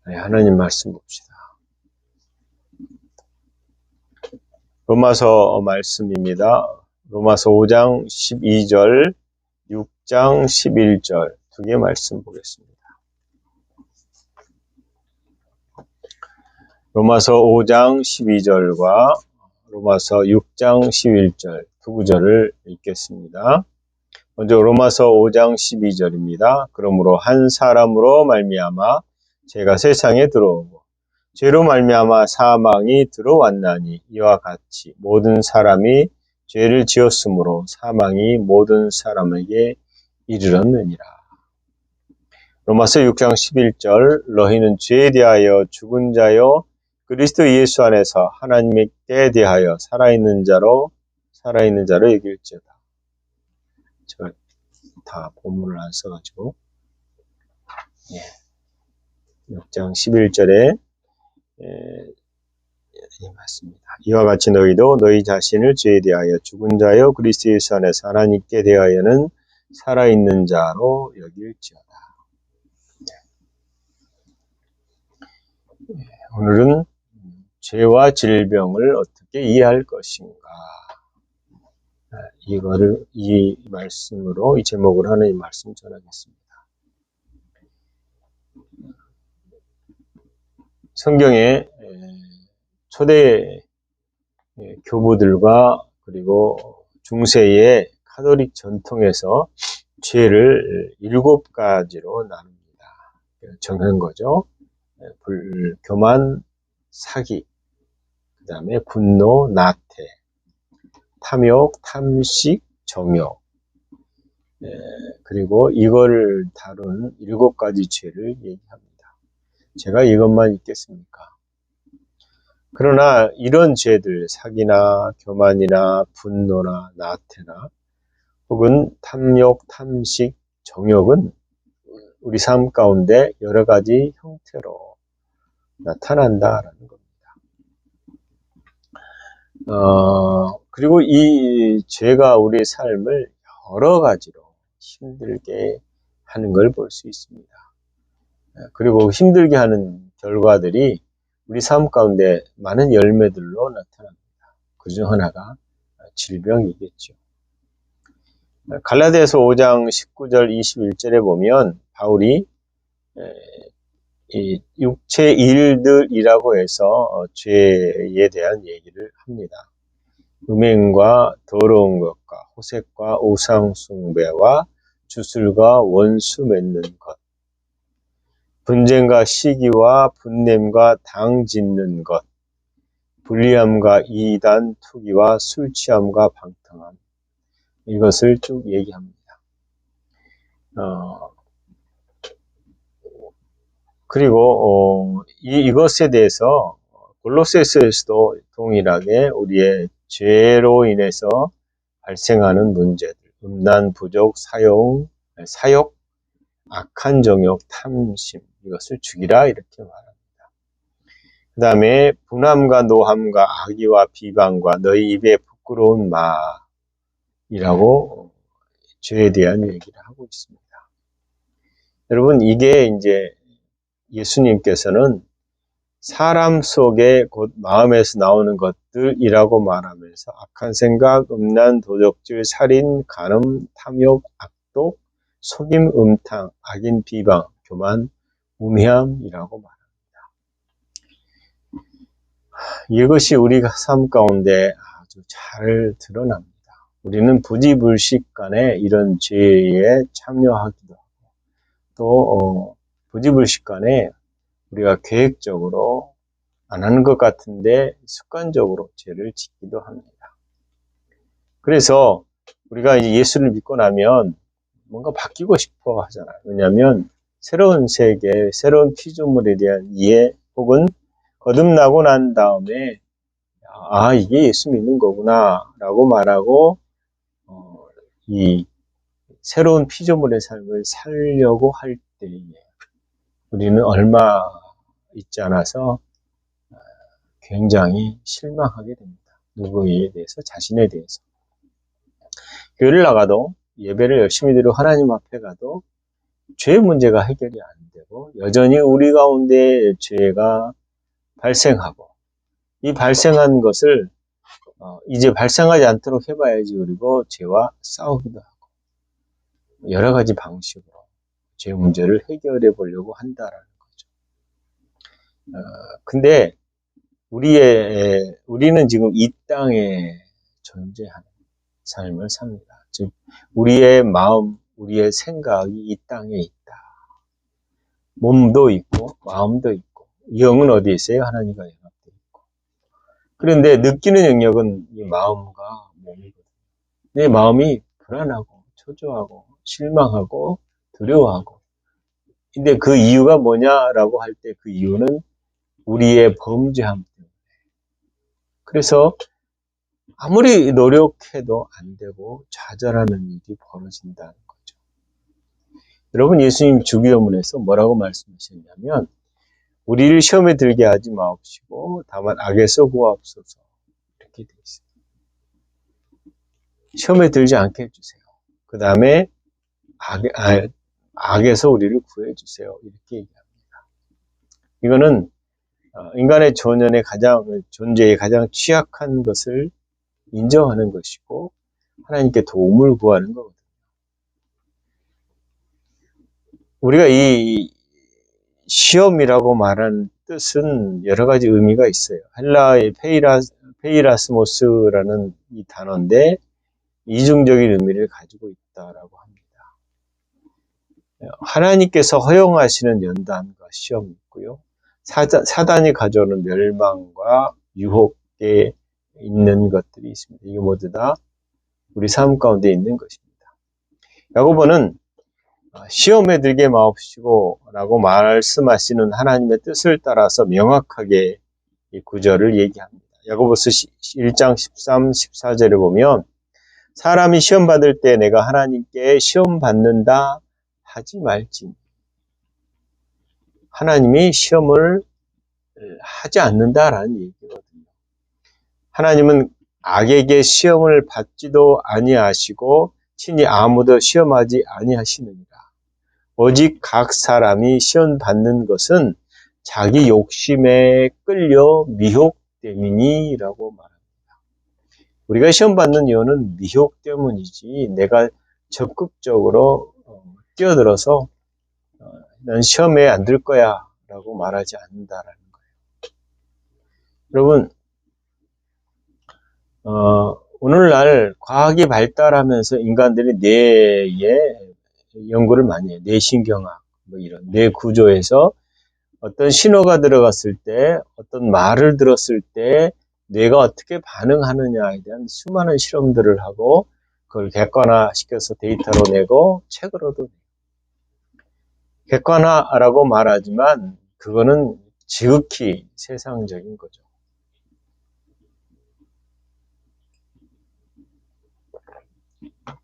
네, 하나님 말씀 봅시다. 로마서 말씀입니다. 로마서 5장 12절, 6장 11절 두 개 말씀 보겠습니다. 로마서 5장 12절과 로마서 6장 11절 두 구절을 읽겠습니다. 먼저 로마서 5장 12절입니다. 그러므로 한 사람으로 말미암아 죄가 세상에 들어오고 죄로 말미암아 사망이 들어왔나니 이와 같이 모든 사람이 죄를 지었으므로 사망이 모든 사람에게 이르렀느니라. 로마서 6장 11절 너희는 죄에 대하여 죽은 자요 그리스도 예수 안에서 하나님께 대하여 살아있는 자로 여길지어다. 제가 다 본문을 안 써가지고 6장 11절에 맞습니다. 이와 같이 너희도 너희 자신을 죄에 대하여 죽은 자요 그리스도 예수 안에서 하나님께 대하여는 살아있는 자로 여길지어다. 오늘은 죄와 질병을 어떻게 이해할 것인가, 이 말씀으로 이 제목으로 하나님 말씀 전하겠습니다. 성경에 초대 교부들과 그리고 중세의 카톨릭 전통에서 죄를 7가지로 나눕니다. 정한 거죠. 교만, 사기, 그 다음에 분노, 나태, 탐욕, 탐식, 정욕, 그리고 이걸 다룬 7가지 죄를 얘기합니다. 제가 이것만 읽겠습니까? 그러나 이런 죄들, 사기나 교만이나 분노나 나태나 혹은 탐욕, 탐식, 정욕은 우리 삶 가운데 여러 가지 형태로 나타난다라는 겁니다. 그리고 이 죄가 우리 삶을 여러 가지로 힘들게 하는 걸 볼 수 있습니다. 그리고 힘들게 하는 결과들이 우리 삶 가운데 많은 열매들로 나타납니다. 그중 하나가 질병이겠죠. 갈라디아서 5장 19절 21절에 보면 바울이 이 육체 일들이라고 해서 죄에 대한 얘기를 합니다. 음행과 더러운 것과 호색과 우상 숭배와 주술과 원수 맺는 것, 분쟁과 시기와 분냄과 당 짓는 것, 불리함과 이단, 투기와 술 취함과 방탕함, 이것을 쭉 얘기합니다. 그리고 이것에 대해서 골로새서에서도 동일하게 우리의 죄로 인해서 발생하는 문제들, 음란, 부족, 사욕, 악한 정욕, 탐심, 이것을 죽이라 이렇게 말합니다. 그 다음에 분함과 노함과 악의와 비방과 너희 입에 부끄러운 말이라고 죄에 대한 얘기를 하고 있습니다. 여러분, 이게 이제 예수님께서는 사람 속에 곧 마음에서 나오는 것들이라고 말하면서 악한 생각, 음란, 도적질, 살인, 간음, 탐욕, 악독, 속임, 음탕, 악인, 비방, 교만, 우매함이라고 말합니다. 이것이 우리가 삶 가운데 아주 잘 드러납니다. 우리는 부지불식간에 이런 죄에 참여하기도 하고 또 부지불식간에 우리가 계획적으로 안 하는 것 같은데 습관적으로 죄를 짓기도 합니다. 그래서 우리가 이제 예수를 믿고 나면 뭔가 바뀌고 싶어 하잖아요. 왜냐하면 새로운 세계, 새로운 피조물에 대한 이해 혹은 거듭나고 난 다음에 이게 예수 믿는 거구나 라고 말하고 이 새로운 피조물의 삶을 살려고 할 때에 우리는 얼마 있지 않아서 굉장히 실망하게 됩니다. 누구에 대해서? 자신에 대해서. 교회를 나가도 예배를 열심히 드리고 하나님 앞에 가도 죄 문제가 해결이 안 되고 여전히 우리 가운데 죄가 발생하고 이 발생한 것을 이제 발생하지 않도록 해봐야지 그리고 죄와 싸우기도 하고 여러 가지 방식으로 죄 문제를 해결해 보려고 한다라는 거죠. 근데 우리는 지금 이 땅에 존재하는 삶을 삽니다. 즉 우리의 마음, 우리의 생각이 이 땅에 있다. 몸도 있고 마음도 있고 영은 어디에 있어요? 하나님과 연합되어 있고. 그런데 느끼는 영역은 이 마음과 몸이거든요. 내 마음이 불안하고 초조하고 실망하고 두려워하고. 근데 그 이유가 뭐냐라고 할 때 그 이유는 우리의 범죄함 때문에. 그래서 아무리 노력해도 안 되고 좌절하는 일이 벌어진다는 거죠. 여러분 예수님 주기도문에서 뭐라고 말씀하셨냐면 우리를 시험에 들게 하지 마옵시고 다만 악에서 구하옵소서 이렇게 되어 있어요. 시험에 들지 않게 해주세요. 그 다음에 악에서 우리를 구해주세요. 이렇게 얘기합니다. 이거는 인간의 존재의 가장 취약한 것을 인정하는 것이고 하나님께 도움을 구하는 거거든요. 우리가 이 시험이라고 말하는 뜻은 여러 가지 의미가 있어요. 헬라의 페이라스모스라는 이 단어인데 이중적인 의미를 가지고 있다라고 합니다. 하나님께서 허용하시는 연단과 시험이 있고요. 사단이 가져오는 멸망과 유혹에 있는 것들이 있습니다. 이게 모두 다 우리 삶 가운데 있는 것입니다. 야고보는 시험에 들게 마옵시고 라고 말씀하시는 하나님의 뜻을 따라서 명확하게 이 구절을 얘기합니다. 야고보서 1장 13, 14절에 보면 사람이 시험 받을 때 내가 하나님께 시험 받는다 하지 말지. 하나님이 시험을 하지 않는다라는 얘기거든요. 하나님은 악에게 시험을 받지도 아니하시고 친히 아무도 시험하지 아니하시느니라. 오직 각 사람이 시험 받는 것은 자기 욕심에 끌려 미혹 때문이라고 말합니다. 우리가 시험 받는 이유는 미혹 때문이지 내가 적극적으로 뛰어들어서 난 시험에 안 들 거야 라고 말하지 않는다라는 거예요. 여러분 오늘날 과학이 발달하면서 인간들이 뇌에 연구를 많이 해요. 뇌신경학 이런 뇌 구조에서 어떤 신호가 들어갔을 때 어떤 말을 들었을 때 뇌가 어떻게 반응하느냐에 대한 수많은 실험들을 하고 그걸 객관화시켜서 데이터로 내고 책으로도 객관화라고 말하지만 그거는 지극히 세상적인 거죠.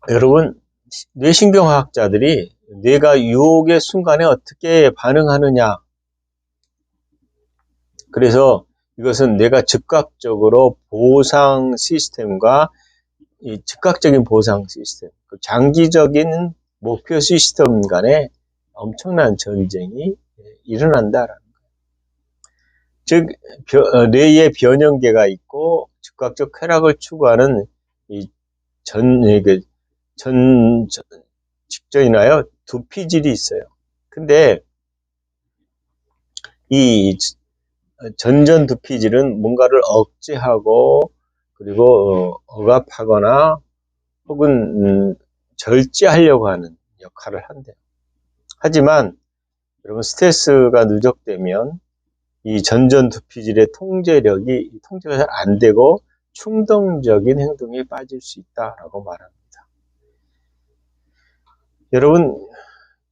여러분 뇌신경학자들이 뇌가 유혹의 순간에 어떻게 반응하느냐 그래서 이것은 뇌가 즉각적으로 보상 시스템과 이 즉각적인 보상 시스템, 장기적인 목표 시스템 간에 엄청난 전쟁이 일어난다라는 거예요. 즉 뇌의 변형계가 있고 즉각적 쾌락을 추구하는 이 직전이나요 두피질이 있어요. 근데 이 전전 두피질은 뭔가를 억제하고 그리고 억압하거나 혹은 절제하려고 하는 역할을 한대요. 하지만 여러분 스트레스가 누적되면 이 전전 두피질의 통제가 잘 안 되고 충동적인 행동에 빠질 수 있다라고 말합니다. 여러분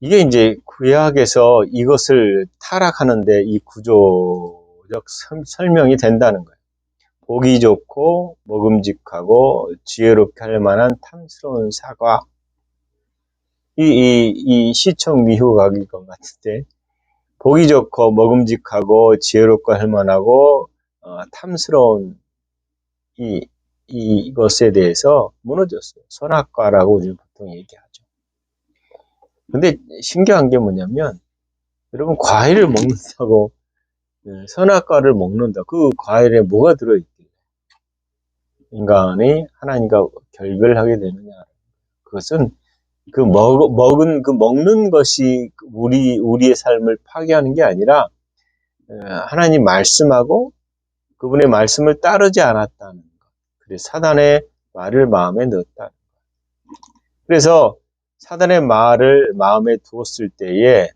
이게 이제 구약에서 이것을 타락하는데 이 구조적 설명이 된다는 거예요. 보기 좋고 먹음직하고 지혜롭게 할 만한 탐스러운 사과. 이 시청 미후각일 것 같은데 보기 좋고 먹음직하고 지혜롭고 할 만하고 탐스러운 이것에 대해서 무너졌어요. 선악과라고 우리는 보통 얘기하죠. 근데 신기한 게 뭐냐면, 여러분, 과일을 먹는다고, 선악과를 먹는다. 그 과일에 뭐가 들어있길래 인간이 하나님과 결별하게 되느냐. 그것은 먹는 것이 우리의 삶을 파괴하는 게 아니라, 하나님 말씀하고 그분의 말씀을 따르지 않았다는 것. 그래서 사단의 말을 마음에 넣었다. 그래서 사단의 말을 마음에 두었을 때에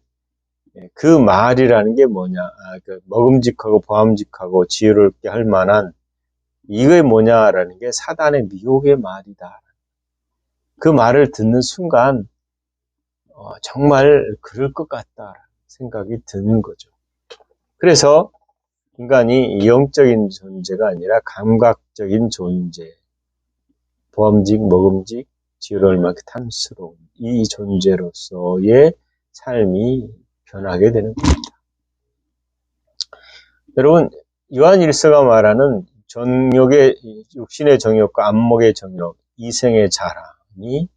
그 말이라는 게 뭐냐? 먹음직하고 보암직하고 지혜롭게 할 만한 이게 뭐냐라는 게 사단의 미혹의 말이다. 그 말을 듣는 순간 정말 그럴 것 같다 생각이 드는 거죠. 그래서 인간이 영적인 존재가 아니라 감각적인 존재, 보암직, 먹음직, 지혜로울 만큼 탐스러운 이 존재로서의 삶이 변하게 되는 겁니다. 여러분, 요한일서가 말하는 육신의 정욕과 안목의 정욕, 이생의 자랑이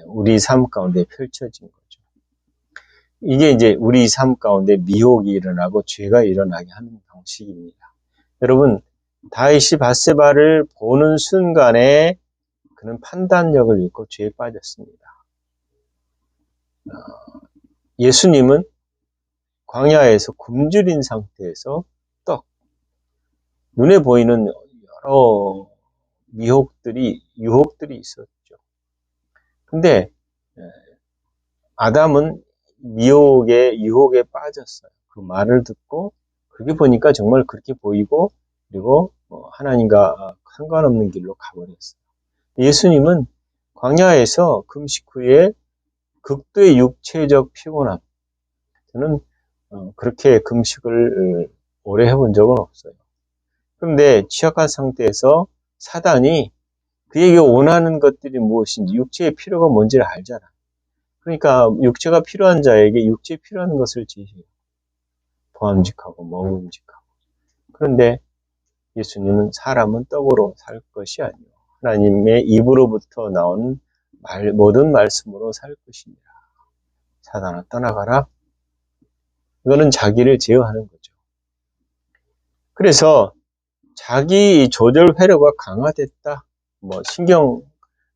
우리 삶 가운데 펼쳐진 거죠. 이게 이제 우리 삶 가운데 미혹이 일어나고 죄가 일어나게 하는 방식입니다. 여러분, 다윗이 밧세바를 보는 순간에 그는 판단력을 잃고 죄에 빠졌습니다. 예수님은 광야에서 굶주린 상태에서 눈에 보이는 여러 유혹들이 있었죠. 근데 아담은 유혹에 빠졌어요. 그 말을 듣고 그렇게 보니까 정말 그렇게 보이고 그리고 하나님과 상관없는 길로 가버렸어요. 예수님은 광야에서 금식 후에 극도의 육체적 피곤함. 저는 그렇게 금식을 오래 해본 적은 없어요. 그런데 취약한 상태에서 사단이 그에게 원하는 것들이 무엇인지 육체의 필요가 뭔지를 알잖아. 그러니까 육체가 필요한 자에게 육체에 필요한 것을 제시해요. 보암직하고 먹음직하고. 그런데 예수님은 사람은 떡으로 살 것이 아니요 하나님의 입으로부터 나온 모든 말씀으로 살 것이니라. 사단아 떠나가라. 이거는 자기를 제어하는 거죠. 그래서 자기 조절 회로가 강화됐다.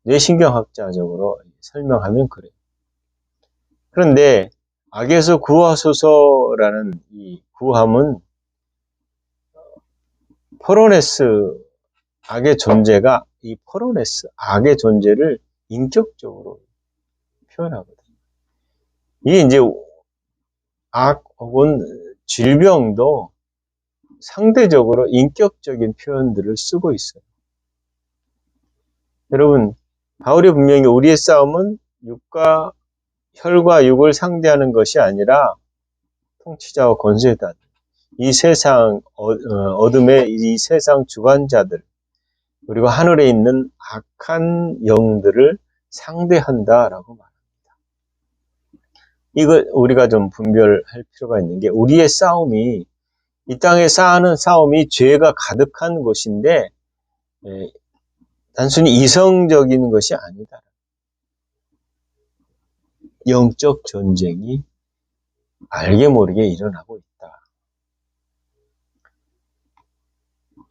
뇌신경학자적으로 설명하면 그래요. 그런데 악에서 구하소서라는 이 구함은 악의 존재가 이 악의 존재를 인격적으로 표현하거든요. 이게 이제 악 혹은 질병도 상대적으로 인격적인 표현들을 쓰고 있어요. 여러분, 바울이 분명히 우리의 싸움은 혈과 육을 상대하는 것이 아니라 통치자와 권세자들, 이 세상 어둠의 이 세상 주관자들, 그리고 하늘에 있는 악한 영들을 상대한다라고 말합니다. 이걸 우리가 좀 분별할 필요가 있는 게 우리의 싸움이 이 땅에 쌓는 싸움이 죄가 가득한 곳인데 단순히 이성적인 것이 아니다. 영적 전쟁이 알게 모르게 일어나고 있다.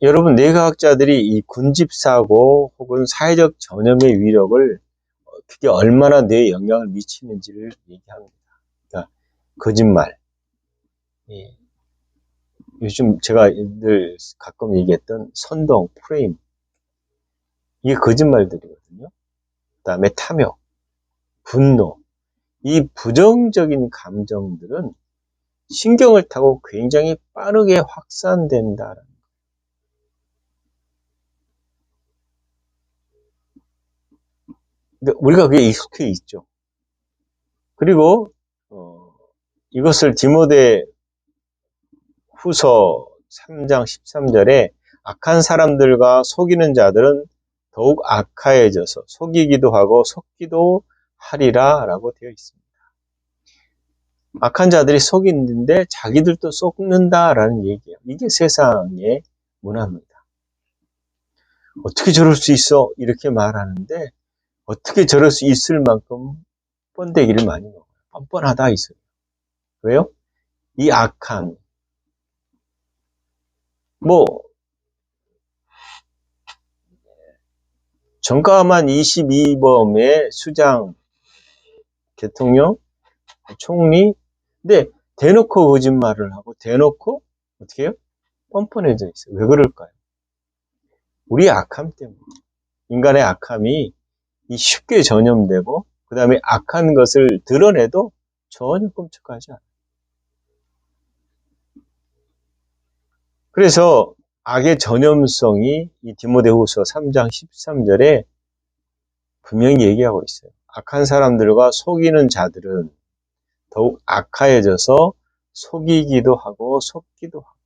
여러분, 뇌과학자들이 이 군집사고 혹은 사회적 전염의 위력을 그게 얼마나 뇌에 영향을 미치는지를 얘기합니다. 그러니까 거짓말. 요즘 제가 늘 가끔 얘기했던 선동, 프레임. 이게 거짓말들이거든요. 그다음에 탐욕, 분노. 이 부정적인 감정들은 신경을 타고 굉장히 빠르게 확산된다는 거예요. 그러니까 우리가 그게 익숙해 있죠. 그리고 이것을 디모데 후서 3장 13절에 악한 사람들과 속이는 자들은 더욱 악하여져서 속이기도 하고 속기도 하리라 라고 되어 있습니다. 악한 자들이 속이는데 자기들도 속는다라는 얘기예요. 이게 세상의 문화입니다. 어떻게 저럴 수 있어? 이렇게 말하는데 어떻게 저럴 수 있을 만큼 번데기를 많이 먹어요. 뻔뻔하다 있어요. 왜요? 이 악함. 뭐 정가만 22범의 수장, 대통령, 총리, 근데 대놓고 거짓말을 하고 대놓고 어떻게 해요? 뻔뻔해져 있어요. 왜 그럴까요? 우리의 악함 때문에. 인간의 악함이 쉽게 전염되고 그 다음에 악한 것을 드러내도 전혀 끔찍하지 않아요. 그래서 악의 전염성이 이 디모데후서 3장 13절에 분명히 얘기하고 있어요. 악한 사람들과 속이는 자들은 더욱 악하여져서 속이기도 하고 속기도 하고.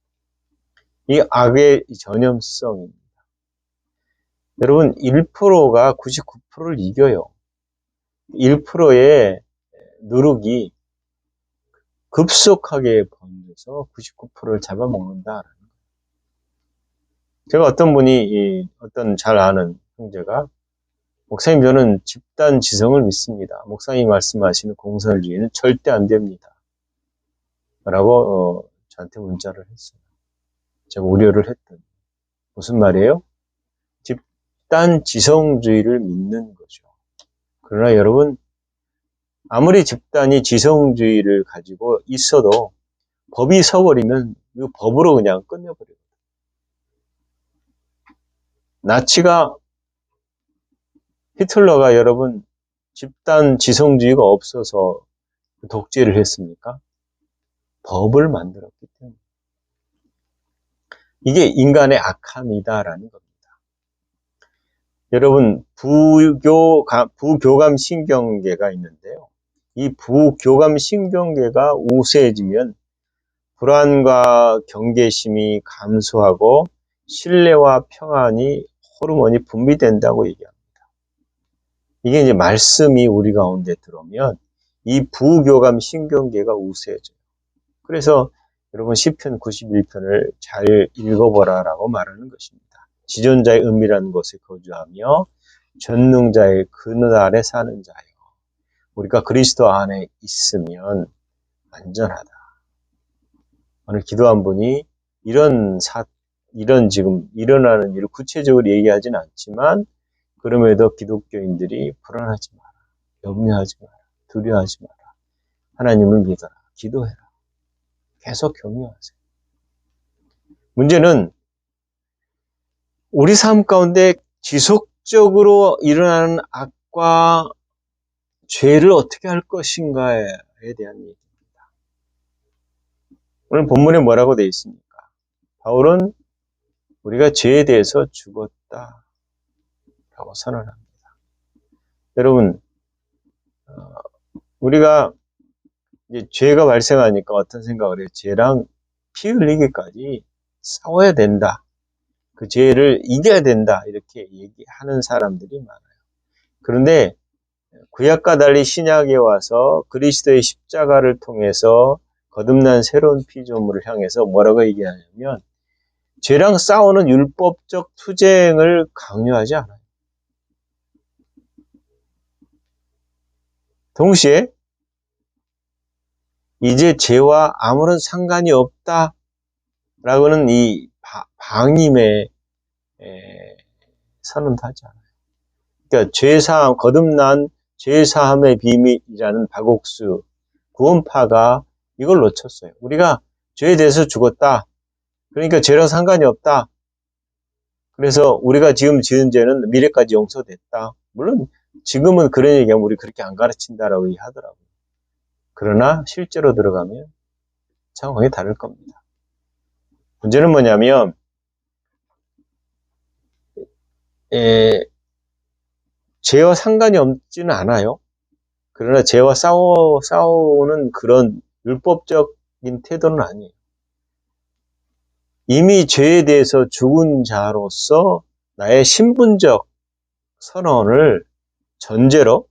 이 악의 전염성입니다. 여러분 1%가 99%를 이겨요. 1%의 누룩이 급속하게 번져서 99%를 잡아먹는다라는 거예요. 제가 어떤 분이 어떤 잘 아는 형제가 목사님 저는 집단 지성을 믿습니다. 목사님 말씀하시는 공산주의는 절대 안 됩니다. 라고 저한테 문자를 했어요. 제가 우려를 했더니 무슨 말이에요? 집단 지성주의를 믿는 거죠. 그러나 여러분 아무리 집단이 지성주의를 가지고 있어도 법이 서버리면 그 법으로 그냥 끝내버려요. 히틀러가 여러분 집단 지성주의가 없어서 독재를 했습니까? 법을 만들었기 때문에. 이게 인간의 악함이다라는 겁니다. 여러분 부교감 신경계가 있는데요. 이 부교감 신경계가 우세해지면 불안과 경계심이 감소하고 신뢰와 평안이 호르몬이 분비된다고 얘기합니다. 이게 이제 말씀이 우리 가운데 들어오면 이 부교감 신경계가 우세해져요. 그래서 여러분 시편 91편을 잘 읽어보라라고 말하는 것입니다. 지존자의 은밀한 곳에 거주하며 전능자의 그늘 아래 사는 자요. 우리가 그리스도 안에 있으면 안전하다. 오늘 기도한 분이 이런 지금 일어나는 일을 구체적으로 얘기하지는 않지만 그럼에도 기독교인들이 불안하지 마라. 염려하지 마라. 두려워하지 마라. 하나님을 믿어라. 기도해라. 계속 격려하세요. 문제는 우리 삶 가운데 지속적으로 일어나는 악과 죄를 어떻게 할 것인가에 대한 얘기입니다. 오늘 본문에 뭐라고 되어 있습니까? 바울은 우리가 죄에 대해서 죽었다라고 선언합니다. 여러분, 우리가 이제 죄가 발생하니까 어떤 생각을 해요? 죄랑 피 흘리기까지 싸워야 된다. 그 죄를 이겨야 된다. 이렇게 얘기하는 사람들이 많아요. 그런데 구약과 달리 신약에 와서 그리스도의 십자가를 통해서 거듭난 새로운 피조물을 향해서 뭐라고 얘기하냐면 죄랑 싸우는 율법적 투쟁을 강요하지 않아요. 동시에 이제 죄와 아무런 상관이 없다라고는 이 방임의 선언도 하지 않아요. 그러니까 거듭난 죄사함의 비밀이라는 박옥수 구원파가 이걸 놓쳤어요. 우리가 죄에 대해서 죽었다. 그러니까 죄랑 상관이 없다. 그래서 우리가 지금 지은 죄는 미래까지 용서됐다. 물론 지금은 그런 얘기하면 우리 그렇게 안 가르친다라고 얘기하더라고요. 그러나 실제로 들어가면 상황이 다를 겁니다. 문제는 뭐냐면 죄와 상관이 없지는 않아요. 그러나 죄와 싸우는 그런 율법적인 태도는 아니에요. 이미 죄에 대해서 죽은 자로서 나의 신분적 선언을 전제로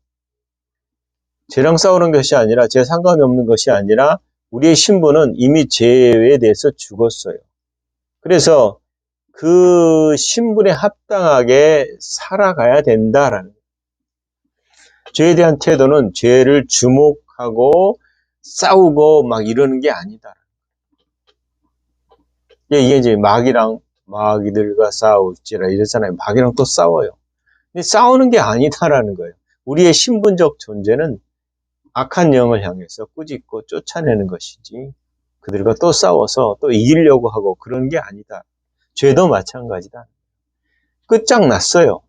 죄랑 싸우는 것이 아니라 죄 상관이 없는 것이 아니라 우리의 신분은 이미 죄에 대해서 죽었어요. 그래서 그 신분에 합당하게 살아가야 된다라는 거예요. 죄에 대한 태도는 죄를 주목하고 싸우고 막 이러는 게 아니다. 이게 이제 마귀들과 싸울지라 이랬잖아요. 마귀랑 또 싸워요. 근데 싸우는 게 아니다라는 거예요. 우리의 신분적 존재는 악한 영을 향해서 꾸짖고 쫓아내는 것이지 그들과 또 싸워서 또 이기려고 하고 그런 게 아니다. 죄도 마찬가지다. 끝장났어요.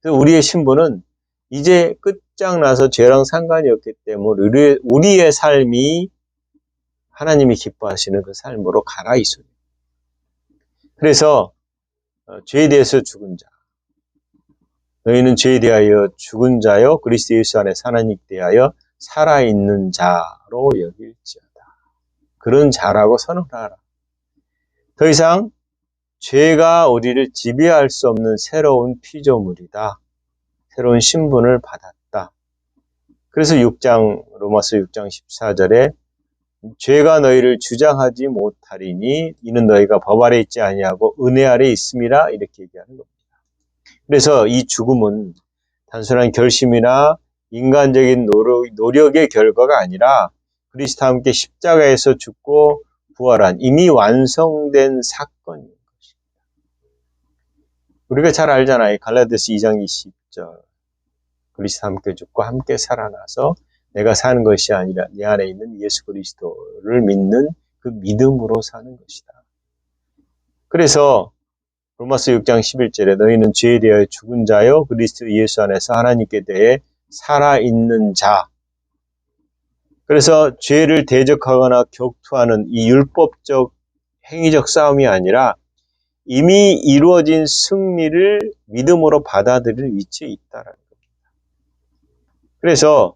우리의 신분은 이제 끝장나서 죄랑 상관이 없기 때문에 우리의 삶이 하나님이 기뻐하시는 그 삶으로 가라 이 소리예요. 그래서 죄에 대해서 죽은 자, 너희는 죄에 대하여 죽은 자요 그리스도 예수 안에서 하나님께 대하여 살아있는 자로 여길지어다. 그런 자라고 선언하라. 더 이상 죄가 우리를 지배할 수 없는 새로운 피조물이다. 새로운 신분을 받았다. 그래서 로마서 6장 14절에 죄가 너희를 주장하지 못하리니 이는 너희가 법 아래 있지 아니하고 은혜 아래 있음이라 이렇게 얘기하는 겁니다. 그래서 이 죽음은 단순한 결심이나 인간적인 노력의 결과가 아니라 그리스도와 함께 십자가에서 죽고 부활한 이미 완성된 사건인 것입니다. 우리가 잘 알잖아요. 갈라디아서 2장 20절 그리스도와 함께 죽고 함께 살아나서 내가 사는 것이 아니라 내 안에 있는 예수 그리스도를 믿는 그 믿음으로 사는 것이다. 그래서 로마서 6장 11절에 너희는 죄에 대하여 죽은 자요 그리스도 예수 안에서 하나님께 대해 살아있는 자. 그래서 죄를 대적하거나 격투하는 이 율법적 행위적 싸움이 아니라 이미 이루어진 승리를 믿음으로 받아들일 위치에 있다라는 겁니다. 그래서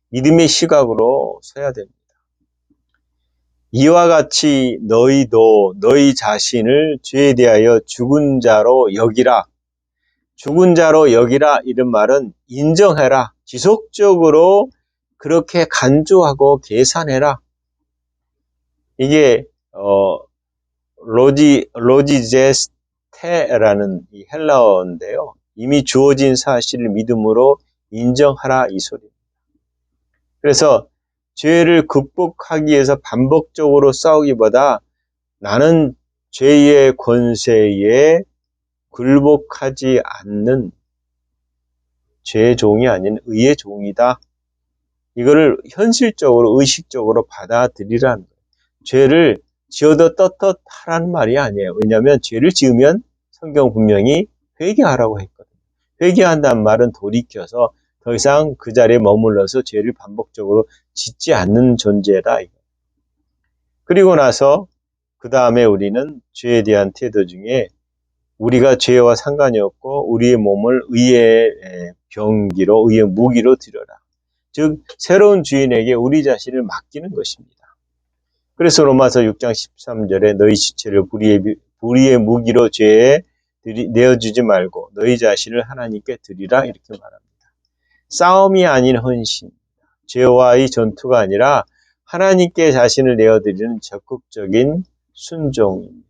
믿음의 시각으로 서야 됩니다. 이와 같이 너희도 너희 자신을 죄에 대하여 죽은 자로 여기라. 죽은 자로 여기라 이런 말은 인정해라. 지속적으로 그렇게 간주하고 계산해라. 이게 로지제스테라는 이 헬라어인데요. 이미 주어진 사실을 믿음으로 인정하라 이 소리입니다. 그래서 죄를 극복하기 위해서 반복적으로 싸우기보다 나는 죄의 권세에 굴복하지 않는 죄의 종이 아닌 의의 종이다. 이거를 현실적으로 의식적으로 받아들이라는 거예요. 죄를 지어도 떳떳하라는 말이 아니에요. 왜냐하면 죄를 지으면 성경 분명히 회개하라고 했거든요. 회개한다는 말은 돌이켜서 더 이상 그 자리에 머물러서 죄를 반복적으로 짓지 않는 존재다. 그리고 나서 그 다음에 우리는 죄에 대한 태도 중에 우리가 죄와 상관이 없고 우리의 몸을 의의 병기로 의의 무기로 드려라. 즉 새로운 주인에게 우리 자신을 맡기는 것입니다. 그래서 로마서 6장 13절에 너희 지체를 불의의 무기로 죄에 내어주지 말고 너희 자신을 하나님께 드리라 이렇게 말합니다. 싸움이 아닌 헌신, 죄와의 전투가 아니라 하나님께 자신을 내어드리는 적극적인 순종입니다.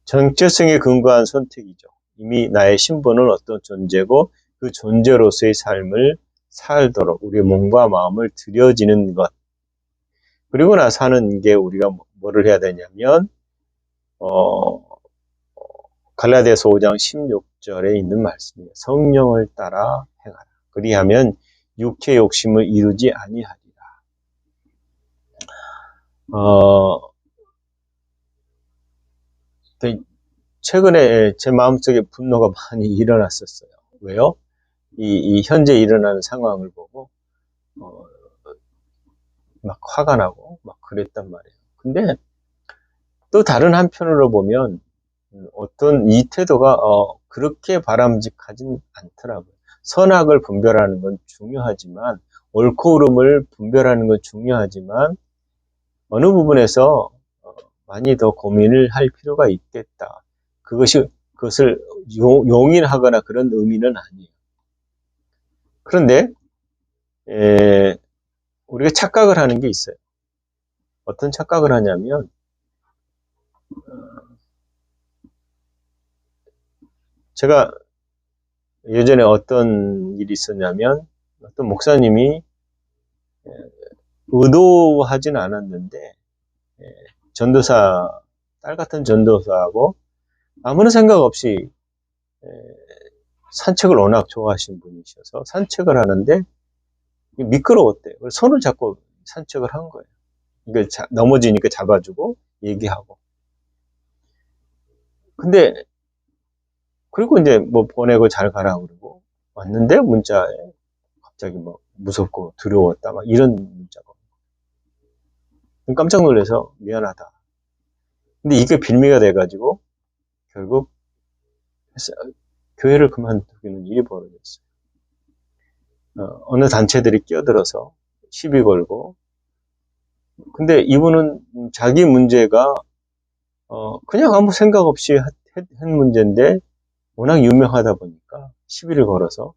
정체성에 근거한 선택이죠. 이미 나의 신분은 어떤 존재고 그 존재로서의 삶을 살도록 우리의 몸과 마음을 들여지는 것. 그리고 나서 하는 게 우리가 뭐를 해야 되냐면 갈라디아서 5장 16절에 있는 말씀이에요. 성령을 따라 행하라. 그리하면 육체 욕심을 이루지 아니하리라. 최근에 제 마음속에 분노가 많이 일어났었어요. 왜요? 이 현재 일어나는 상황을 보고 막 화가 나고 막 그랬단 말이에요. 근데 또 다른 한편으로 보면 어떤 이 태도가 그렇게 바람직하진 않더라고요. 선악을 분별하는 건 중요하지만 옳고 그름을 분별하는 건 중요하지만 어느 부분에서 많이 더 고민을 할 필요가 있겠다. 그것을 용인하거나 그런 의미는 아니에요. 그런데 우리가 착각을 하는 게 있어요. 어떤 착각을 하냐면 제가 예전에 어떤 일이 있었냐면 어떤 목사님이 의도하진 않았는데 전도사, 딸 같은 전도사하고 아무런 생각 없이 산책을 워낙 좋아하시는 분이셔서 산책을 하는데 미끄러웠대요. 그래서 손을 잡고 산책을 한 거예요. 이걸 넘어지니까 잡아주고 얘기하고. 근데 그리고 이제 뭐 보내고 잘 가라 그러고 왔는데 문자에 갑자기 뭐 무섭고 두려웠다 막 이런 문자가 깜짝 놀라서 미안하다. 근데 이게 빌미가 돼가지고 결국 교회를 그만두기는 일이 벌어졌어요. 어느 단체들이 끼어들어서 시비 걸고. 근데 이분은 자기 문제가 그냥 아무 생각 없이 한 문제인데 워낙 유명하다 보니까 시비를 걸어서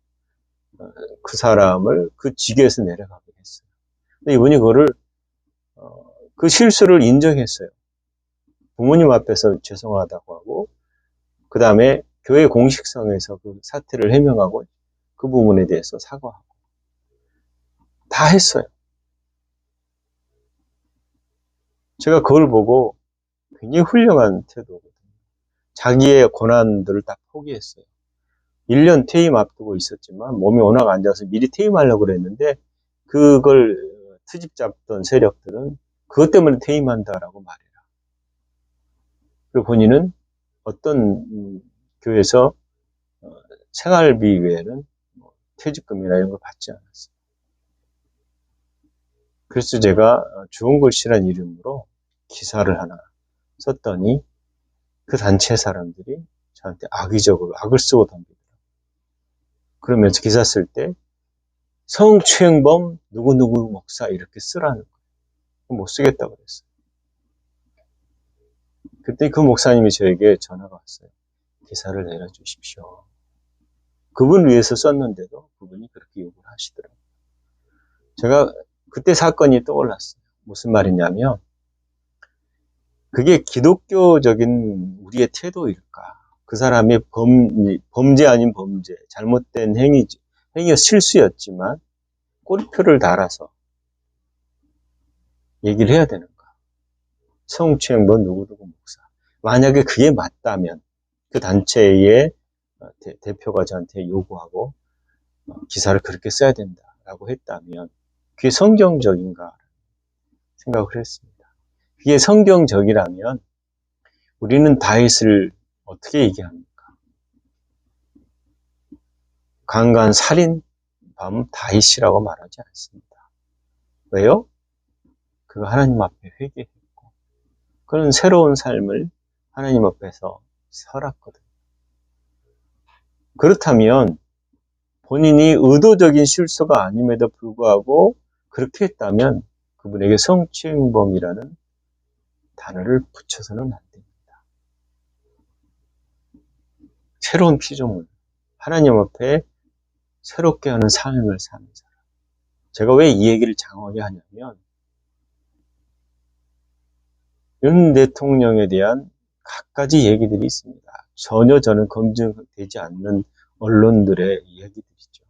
그 사람을 그 직에서 내려가게 했어요. 근데 이분이 그 실수를 인정했어요. 부모님 앞에서 죄송하다고 하고, 그 다음에 교회 공식성에서 그 사태를 해명하고, 그 부분에 대해서 사과하고. 다 했어요. 제가 그걸 보고 굉장히 훌륭한 태도거든요. 자기의 고난들을 다 포기했어요. 1년 퇴임 앞두고 있었지만 몸이 워낙 안 좋아서 미리 퇴임하려고 그랬는데 그걸 트집 잡던 세력들은 그것 때문에 퇴임한다라고 말해라. 그리고 본인은 어떤 교회에서 생활비 외에는 퇴직금이나 이런 걸 받지 않았어요. 그래서 제가 좋은 글씨란 이름으로 기사를 하나 썼더니 그 단체 사람들이 저한테 악의적으로 악을 쓰고 덤비더라고요. 그러면서 기사 쓸 때 성추행범 누구누구 목사 이렇게 쓰라는 거예요. 못 쓰겠다고 그랬어요. 그때 그 목사님이 저에게 전화가 왔어요. 기사를 내려주십시오. 그분을 위해서 썼는데도 그분이 그렇게 욕을 하시더라고요. 제가 그때 사건이 떠올랐어요. 무슨 말이냐면 그게 기독교적인 우리의 태도일까? 그 사람의 범죄 아닌 범죄, 잘못된 행위가 실수였지만 꼬리표를 달아서 얘기를 해야 되는가? 성추행범 누구누구 목사. 만약에 그게 맞다면 그 단체의 대표가 저한테 요구하고 기사를 그렇게 써야 된다라고 했다면 그게 성경적인가 생각을 했습니다. 그게 성경적이라면 우리는 다윗을 어떻게 얘기합니까? 강간 살인범 다윗이라고 말하지 않습니다. 왜요? 그가 하나님 앞에 회개했고 그런 새로운 삶을 하나님 앞에서 살았거든요. 그렇다면 본인이 의도적인 실수가 아님에도 불구하고 그렇게 했다면 그분에게 성추행범이라는 단어를 붙여서는 안 됩니다. 새로운 피조물, 하나님 앞에 새롭게 하는 삶을 사는 사람. 제가 왜 이 얘기를 장하게 하냐면 윤 대통령에 대한 갖가지 얘기들이 있습니다. 전혀 저는 검증되지 않는 언론들의 얘기들이죠.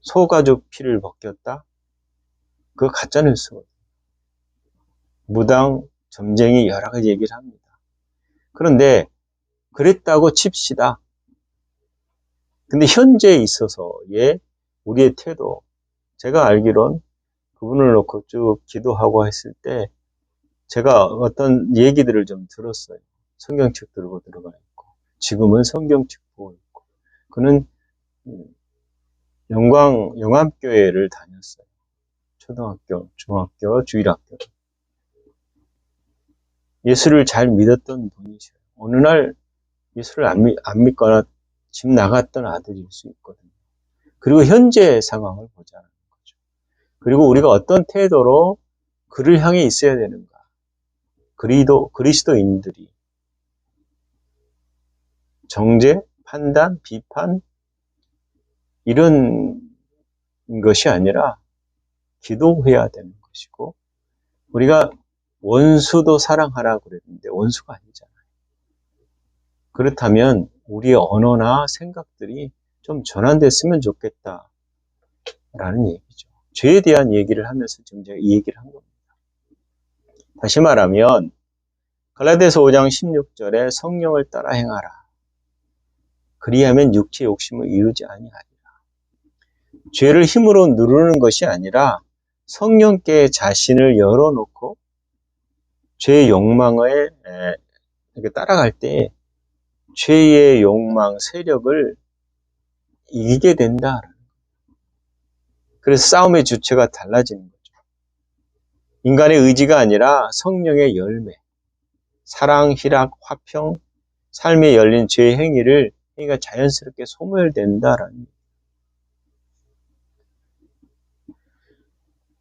소가죽 피를 벗겼다? 그거 가짜뉴스거든요. 무당, 점쟁이 여러 가지 얘기를 합니다. 그런데 그랬다고 칩시다. 근데 현재에 있어서의 우리의 태도, 제가 알기론 그분을 놓고 쭉 기도하고 했을 때 제가 어떤 얘기들을 좀 들었어요. 성경책 들고 들어가 있고 지금은 성경책 보고 있고 그는 영암교회를 다녔어요. 초등학교, 중학교, 주일학교. 예수를 잘 믿었던 분이셔요. 어느 날 예수를 안 믿거나 집 나갔던 아들일 수 있거든요. 그리고 현재 상황을 보자는 거죠. 그리고 우리가 어떤 태도로 그를 향해 있어야 되는가. 그리스도인들이 정죄, 판단, 비판 이런 것이 아니라 기도해야 되는 것이고 우리가 원수도 사랑하라고 그랬는데 원수가 아니잖아요. 그렇다면 우리의 언어나 생각들이 좀 전환됐으면 좋겠다라는 얘기죠. 죄에 대한 얘기를 하면서 지금 제가 이 얘기를 한 겁니다. 다시 말하면 갈라디아서 5장 16절에 성령을 따라 행하라. 그리하면 육체의 욕심을 이루지 아니하리라. 죄를 힘으로 누르는 것이 아니라 성령께 자신을 열어놓고 죄의 욕망에 따라갈 때 죄의 욕망, 세력을 이기게 된다. 그래서 싸움의 주체가 달라지는 거죠. 인간의 의지가 아니라 성령의 열매, 사랑, 희락, 화평, 삶에 열린 죄의 행위가 자연스럽게 소멸된다라는 거예요.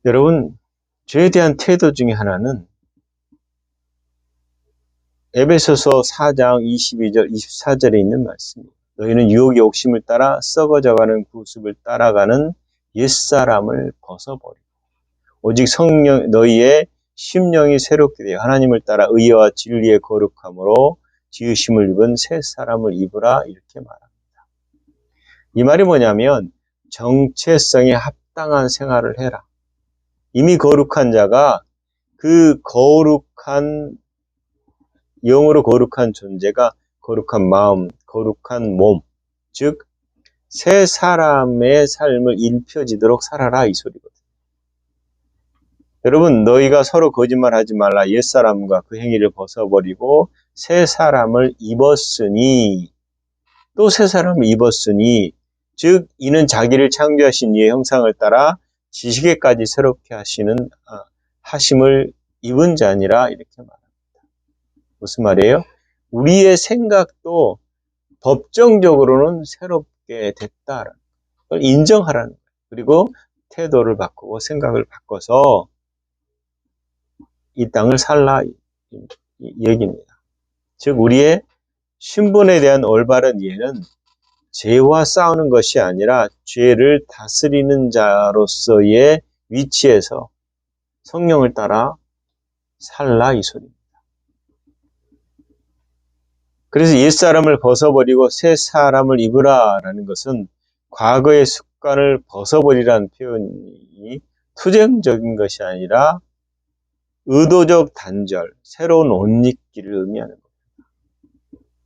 여러분, 죄에 대한 태도 중에 하나는 에베소서 4장 22절, 24절에 있는 말씀입니다. 너희는 유혹의 욕심을 따라 썩어져가는 구습을 따라가는 옛사람을 벗어버리고 오직 성령 너희의 심령이 새롭게 되어 하나님을 따라 의와 진리의 거룩함으로 지으심을 입은 새 사람을 입으라 이렇게 말합니다. 이 말이 뭐냐면 정체성에 합당한 생활을 해라. 이미 거룩한 자가 그 거룩한 영으로 거룩한 존재가 거룩한 마음, 거룩한 몸, 즉 새 사람의 삶을 입혀지도록 살아라 이 소리거든요. 여러분, 너희가 서로 거짓말하지 말라. 옛사람과 그 행위를 벗어버리고 새 사람을 입었으니 또 새 사람을 입었으니 즉 이는 자기를 창조하신 이의 형상을 따라 지식에까지 새롭게 하심을 입은 자니라 이렇게 말합니다. 무슨 말이에요? 우리의 생각도 법정적으로는 새롭게 됐다라는 걸 인정하라는 거예요. 그리고 태도를 바꾸고 생각을 바꿔서 이 땅을 살라 이 얘기입니다. 즉 우리의 신분에 대한 올바른 이해는 죄와 싸우는 것이 아니라 죄를 다스리는 자로서의 위치에서 성령을 따라 살라 이 소리입니다. 그래서 옛사람을 벗어버리고 새 사람을 입으라라는 것은 과거의 습관을 벗어버리라는 표현이 투쟁적인 것이 아니라 의도적 단절, 새로운 옷 입기를 의미하는 겁니다.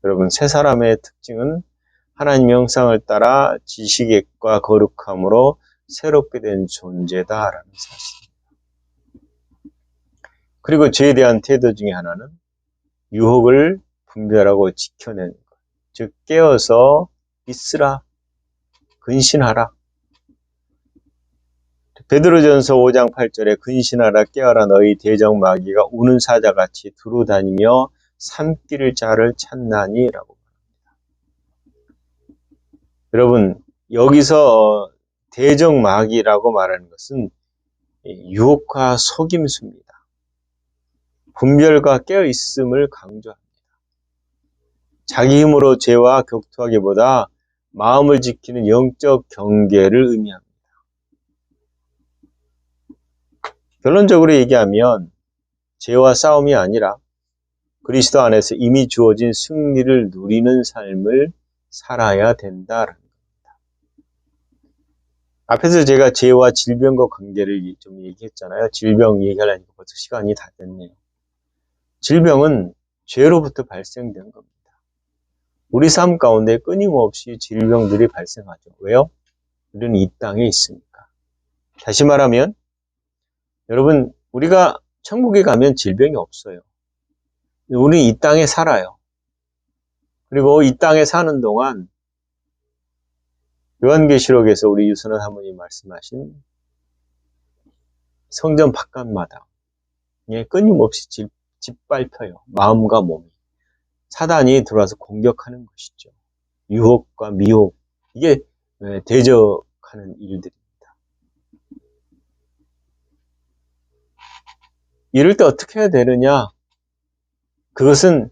여러분, 새 사람의 특징은 하나님의 형상을 따라 지식과 거룩함으로 새롭게 된 존재다라는 사실입니다. 그리고 죄에 대한 태도 중에 하나는 유혹을 분별하고 지켜내는 것. 즉 깨어서 있으라, 근신하라. 베드로전서 5장 8절에 근신하라 깨어라 너희 대적 마귀가 우는 사자같이 두루 다니며 삼킬 자를 찾나니 라고 말합니다. 여러분 여기서 대적 마귀라고 말하는 것은 유혹과 속임수입니다. 분별과 깨어있음을 강조합니다. 자기 힘으로 죄와 격투하기보다 마음을 지키는 영적 경계를 의미합니다. 결론적으로 얘기하면 죄와 싸움이 아니라 그리스도 안에서 이미 주어진 승리를 누리는 삶을 살아야 된다라는 겁니다. 앞에서 제가 죄와 질병과 관계를 좀 얘기했잖아요. 질병 얘기하려니까 벌써 시간이 다 됐네요. 질병은 죄로부터 발생된 겁니다. 우리 삶 가운데 끊임없이 질병들이 발생하죠. 왜요? 우리는 이 땅에 있으니까. 다시 말하면 여러분 우리가 천국에 가면 질병이 없어요. 우리는 이 땅에 살아요. 그리고 이 땅에 사는 동안 요한계시록에서 우리 유선한 사모님 말씀하신 성전 바깥마당에 끊임없이 짓밟혀요. 마음과 몸이. 사단이 들어와서 공격하는 것이죠. 유혹과 미혹, 이게 대적하는 일들입니다. 이럴 때 어떻게 해야 되느냐? 그것은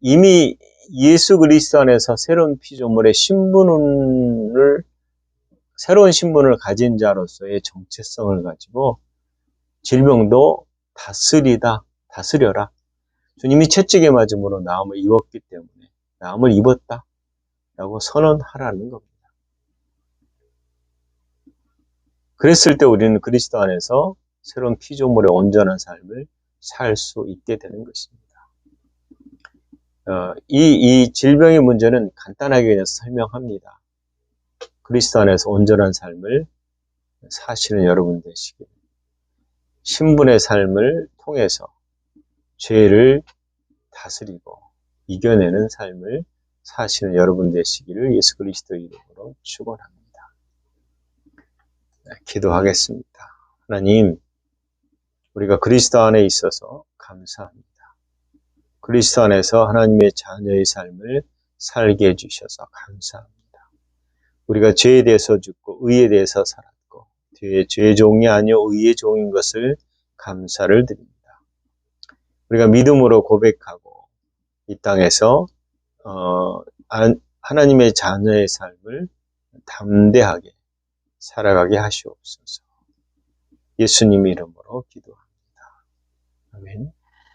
이미 예수 그리스도 안에서 새로운 피조물의 새로운 신분을 가진 자로서의 정체성을 가지고 질병도 다스려라. 주님이 채찍에 맞음으로 나음을 입었기 때문에 나음을 입었다 라고 선언하라는 겁니다. 그랬을 때 우리는 그리스도 안에서 새로운 피조물의 온전한 삶을 살 수 있게 되는 것입니다. 이 질병의 문제는 간단하게 그냥 설명합니다. 그리스도 안에서 온전한 삶을 사시는 여러분 되시길, 신분의 삶을 통해서 죄를 다스리고 이겨내는 삶을 사시는 여러분 되시기를 예수 그리스도 이름으로 축원합니다. 기도하겠습니다. 하나님, 우리가 그리스도 안에 있어서 감사합니다. 그리스도 안에서 하나님의 자녀의 삶을 살게 해주셔서 감사합니다. 우리가 죄에 대해서 죽고 의에 대해서 살았고 죄의 종이 아니요 의의 종인 것을 감사를 드립니다. 우리가 믿음으로 고백하고 이 땅에서 하나님의 자녀의 삶을 담대하게 살아가게 하시옵소서. 예수님 이름으로 기도합니다.